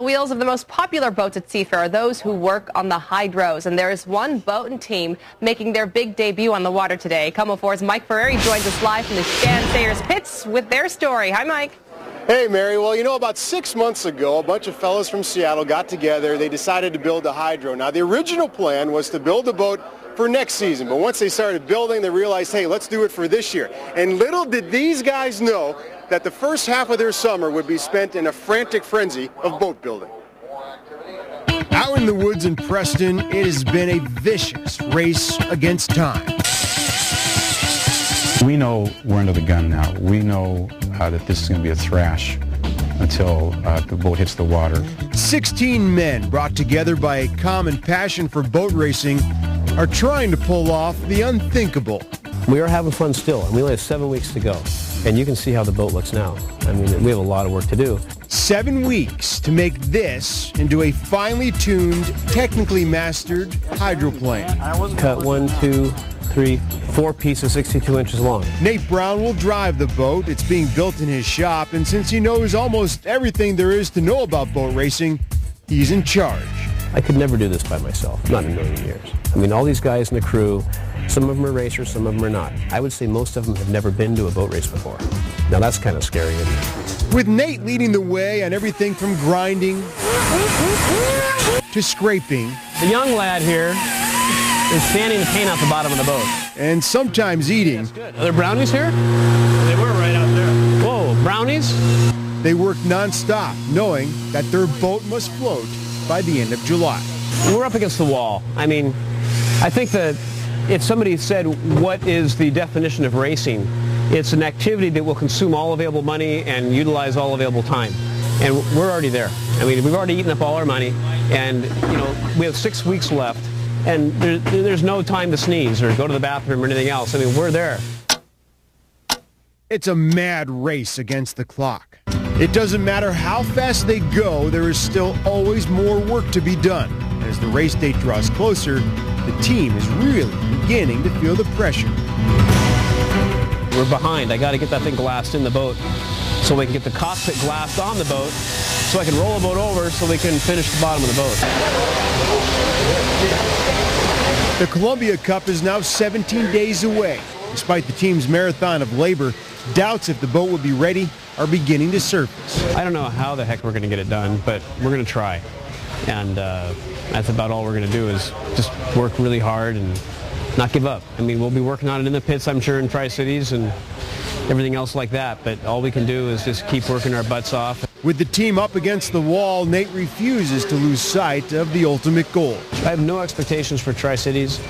Wheels of the most popular boats at SeaFair are those who work on the hydros, and there is one boat and team making their big debut on the water today. Como 4's Mike Ferreri joins us live from the Stan Sayers pits with their story. Hi, Mike. Hey, Mary. Well, you know, about 6 months ago, a bunch of fellas from Seattle got together. They decided to build a hydro. Now, the original plan was to build a boat for next season, but once they started building, they realized, hey, let's do it for this year. And little did these guys know that the first half of their summer would be spent in a frantic frenzy of boat building. Out in the woods in Preston, it has been a vicious race against time. We know we're under the gun now. We know that this is going to be a thrash until the boat hits the water. 16 men brought together by a common passion for boat racing are trying to pull off the unthinkable. We are having fun still, and we only have 7 weeks to go. And you can see how the boat looks now. I mean, we have a lot of work to do. 7 weeks to make this into a finely tuned, technically mastered hydroplane. Cut 1, 2, 3, 4 pieces 62 inches long. Nate Brown will drive the boat. It's being built in his shop, and since he knows almost everything there is to know about boat racing, he's in charge. I could never do this by myself, not in a million years. I mean, all these guys in the crew, some of them are racers, some of them are not. I would say most of them have never been to a boat race before. Now that's kind of scary, isn't it? With Nate leading the way on everything from grinding to scraping. The young lad here is sanding the paint off the bottom of the boat. And sometimes eating. Are there brownies here? They were right out there. Whoa, brownies? They work nonstop, knowing that their boat must float by the end of July. We're up against the wall. I mean, I think that if somebody said, what is the definition of racing? It's an activity that will consume all available money and utilize all available time. And we're already there. I mean, we've already eaten up all our money, and, you know, we have 6 weeks left, and there's no time to sneeze or go to the bathroom or anything else. I mean, we're there. It's a mad race against the clock. It doesn't matter how fast they go, there is still always more work to be done. And as the race date draws closer, the team is really beginning to feel the pressure. We're behind. I got to get that thing glassed in the boat so we can get the cockpit glassed on the boat so I can roll the boat over so we can finish the bottom of the boat. The Columbia Cup is now 17 days away. Despite the team's marathon of labor, doubts if the boat will be ready are beginning to surface. I don't know how the heck we're going to get it done, but we're going to try. And that's about all we're going to do is just work really hard and not give up. I mean, we'll be working on it in the pits, I'm sure, in Tri-Cities and everything else like that. But all we can do is just keep working our butts off. With the team up against the wall, Nate refuses to lose sight of the ultimate goal. I have no expectations for Tri-Cities.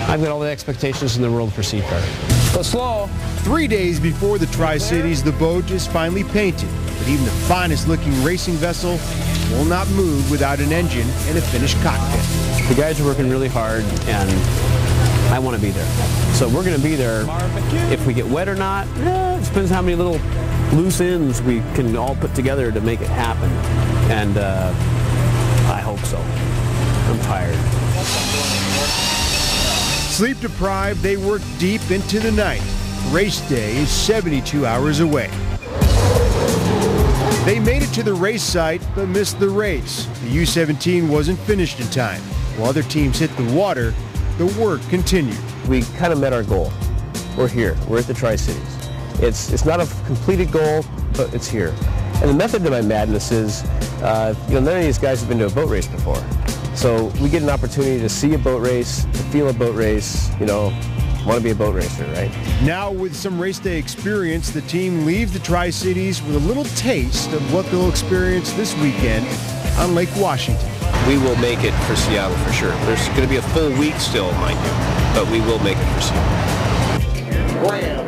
I've got all the expectations in the world for SeaFair. Go slow. 3 days before the Tri-Cities, the boat is finally painted. But even the finest looking racing vessel will not move without an engine and a finished cockpit. The guys are working really hard, and I want to be there. So we're going to be there. If we get wet or not, it depends how many little loose ends we can all put together to make it happen. And I hope so. I'm tired. Sleep deprived, they work deep into the night. Race day is 72 hours away. They made it to the race site, but missed the race. The U-17 wasn't finished in time. While other teams hit the water, the work continued. We kind of met our goal. We're here. We're at the Tri-Cities. It's not a completed goal, but it's here. And the method to my madness is, none of these guys have been to a boat race before. So we get an opportunity to see a boat race, to feel a boat race, want to be a boat racer, right? Now with some race day experience, the team leaves the Tri-Cities with a little taste of what they'll experience this weekend on Lake Washington. We will make it for Seattle for sure. There's going to be a full week still, mind you, but we will make it for Seattle.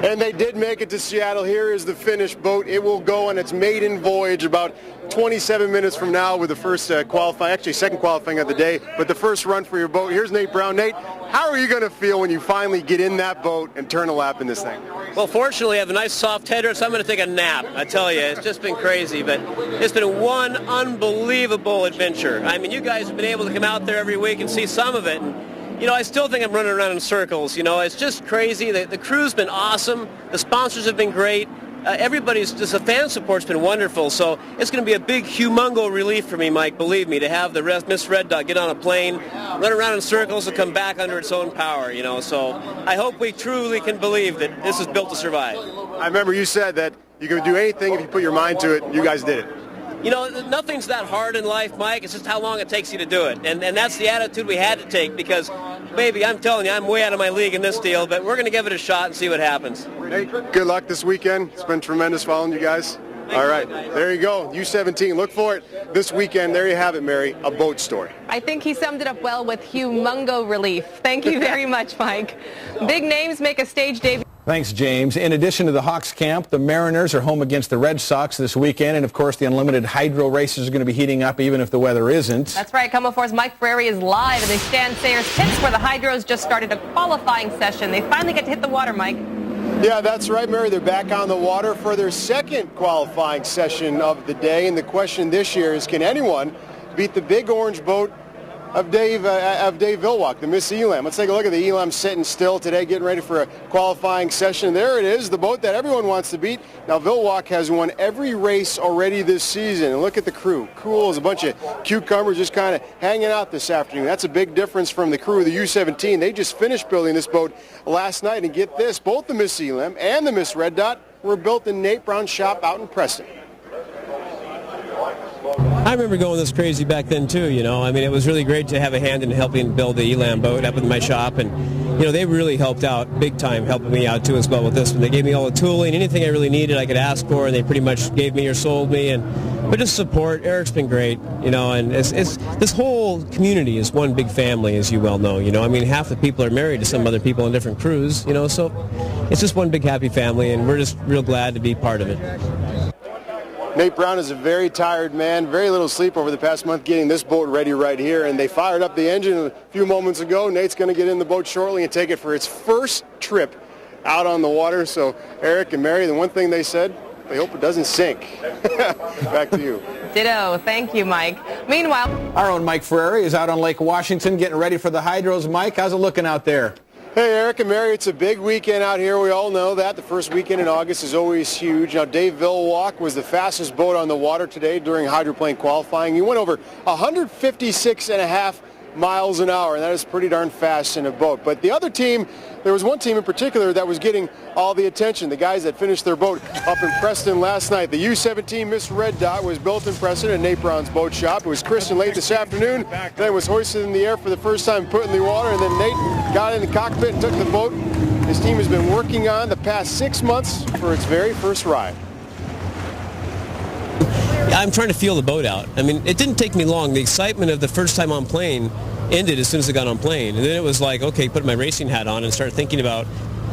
And they did make it to Seattle. Here is the finished boat. It will go on its maiden voyage about 27 minutes from now with the first second qualifying of the day, but the first run for your boat. Here's Nate Brown. Nate, how are you going to feel when you finally get in that boat and turn a lap in this thing? Well, fortunately, I have a nice soft header, so I'm going to take a nap. I tell you, it's just been crazy, but it's been one unbelievable adventure. I mean, you guys have been able to come out there every week and see some of it. And, I still think I'm running around in circles. It's just crazy. The crew's been awesome. The sponsors have been great. everybody's, just the fan support's been wonderful. So it's going to be a big, humongo relief for me, Mike, believe me, to have the Miss Red Dot get on a plane, run around in circles, and come back under its own power, you know. So I hope we truly can believe that this is built to survive. I remember you said that you could do anything if you put your mind to it. You guys did it. You know, nothing's that hard in life, Mike. It's just how long it takes you to do it. And that's the attitude we had to take because, baby, I'm telling you, I'm way out of my league in this deal, but we're going to give it a shot and see what happens. Hey, good luck this weekend. It's been tremendous following you guys. All right, there you go. U-17. Look for it this weekend. There you have it, Mary, a boat story. I think he summed it up well with humongo relief. Thank you very much, Mike. Big names make a stage debut. Thanks, James. In addition to the Hawks camp, the Mariners are home against the Red Sox this weekend, and of course the unlimited hydro races are going to be heating up even if the weather isn't. That's right. KOMO 4's Mike Ferreri is live in the Stan Sayers pits where the Hydros just started a qualifying session. They finally get to hit the water, Mike. Yeah, that's right, Mary. They're back on the water for their second qualifying session of the day, and the question this year is, can anyone beat the big orange boat of Dave Vilwalk, the Miss Elam? Let's take a look at the Elam sitting still today, getting ready for a qualifying session. There it is, the boat that everyone wants to beat. Now, Vilwalk has won every race already this season. And look at the crew. Cool as a bunch of cucumbers just kind of hanging out this afternoon. That's a big difference from the crew of the U-17. They just finished building this boat last night. And get this, both the Miss Elam and the Miss Red Dot were built in Nate Brown's shop out in Preston. I remember going this crazy back then too, you know. I mean, it was really great to have a hand in helping build the Elam boat up in my shop, and you know, they really helped out big time, helping me out too as well with this one. They gave me all the tooling, anything I really needed I could ask for, and they pretty much gave me or sold me. But just support. Eric's been great, you know, and it's this whole community is one big family, as you well know. You know, I mean, half the people are married to some other people on different crews, you know, so it's just one big happy family, and we're just real glad to be part of it. Nate Brown is a very tired man, very little sleep over the past month getting this boat ready right here, and they fired up the engine a few moments ago. Nate's going to get in the boat shortly and take it for its first trip out on the water. So Eric and Mary, the one thing they said, they hope it doesn't sink. Back to you. Ditto. Thank you, Mike. Meanwhile, Our own Mike Ferreri is out on Lake Washington getting ready for the Hydros. Mike, how's it looking out there? Hey, Eric and Mary, it's a big weekend out here. We all know that. The first weekend in August is always huge. Now, Dave Vilwalk was the fastest boat on the water today during hydroplane qualifying. He went over 156.5 miles an hour, and that is pretty darn fast in a boat. But the other team, there was one team in particular that was getting all the attention, the guys that finished their boat up in Preston last night. The U-17 Miss Red Dot was built in Preston at Nate Brown's boat shop. It was christened late this afternoon, then was hoisted in the air for the first time, put in the water, and then Nate got in the cockpit and took the boat. His team has been working on the past 6 months for its very first ride. I'm trying to feel the boat out. I mean, it didn't take me long. The excitement of the first time on plane ended as soon as I got on plane. And then it was like, okay, put my racing hat on and start thinking about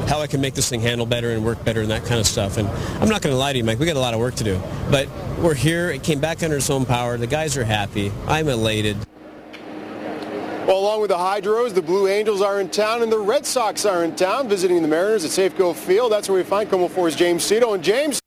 how I can make this thing handle better and work better and that kind of stuff. And I'm not going to lie to you, Mike, we got a lot of work to do. But we're here. It came back under its own power. The guys are happy. I'm elated. Well, along with the Hydros, the Blue Angels are in town and the Red Sox are in town visiting the Mariners at Safeco Field. That's where we find KOMO 4's James Cito. And James,